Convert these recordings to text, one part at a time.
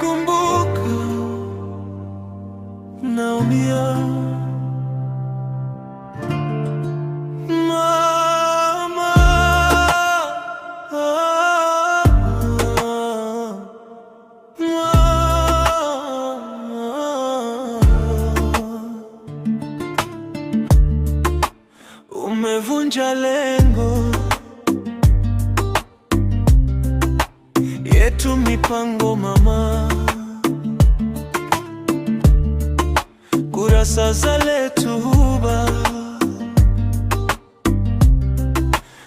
nikikumbuka naumia. Mama, umevunja lengo yetu, mipango mama, kurasa za letuba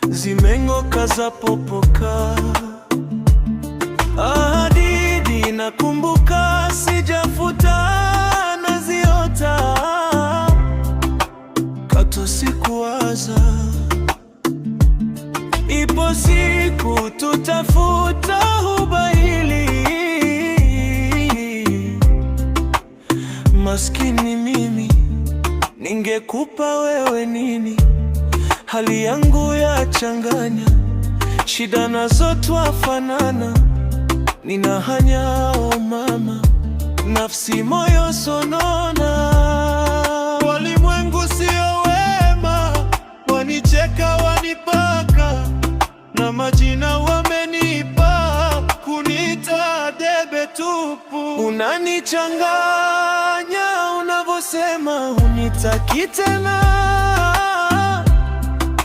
zimeng'oka, zapopoka. Ahadi nakumbuka, sijafuta, naziota, katu sikuwaza ipo siku tutafuta huba hili. Maskini mimi, ningekupa wewe nini? Hali yangu ya changanya, shida nazo twafanana. Nina hanya o mama, nafsi moyo sonona. Walimwengu sio wema, wanicheka wanipaka, na majina wamenipa kunita debe tupu. Unanichanganya unavosema unitaki tena,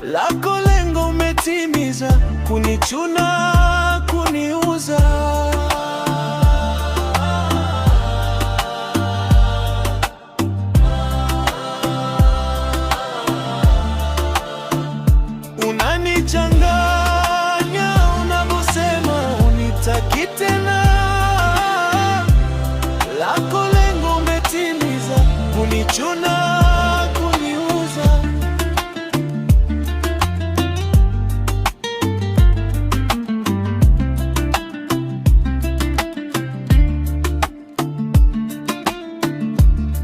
lako lengo umetimiza, kunichuna, kuniuza. Unanichanganya unavosema unitaki tena, lako lengo umetimiza, kunichuna, kuniuza.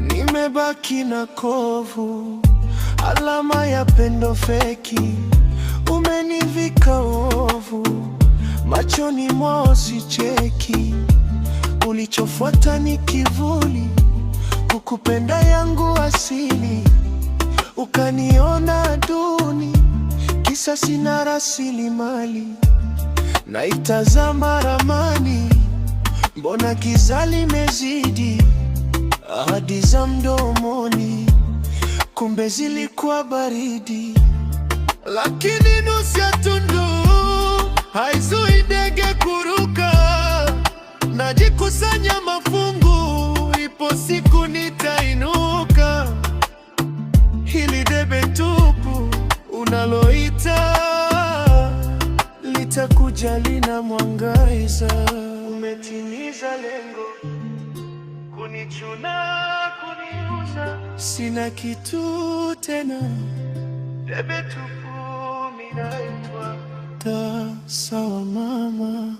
Nimebaki na kovu, alama ya pendo feki. Umenivika uovu, machoni mwao sicheki. Ulichofuata ni kivuli, ukupenda yangu asili. Ukaniona duni, kisa sina rasilimali. Naitazama ramani, mbona giza limezidi. Ahadi za mdomoni, kumbe zilikuwa baridi. Lakini nusu ya tundu haizui ndege kuruka. Najikusanya mafungu, ipo siku nitainuka. Hili debe tupu unaloita litakuja, lina mwangaiza. Umetimiza lengo, kunichuna, kuniuza. Sina kitu tena, debe tupu minaitwa. Ta sawa mama.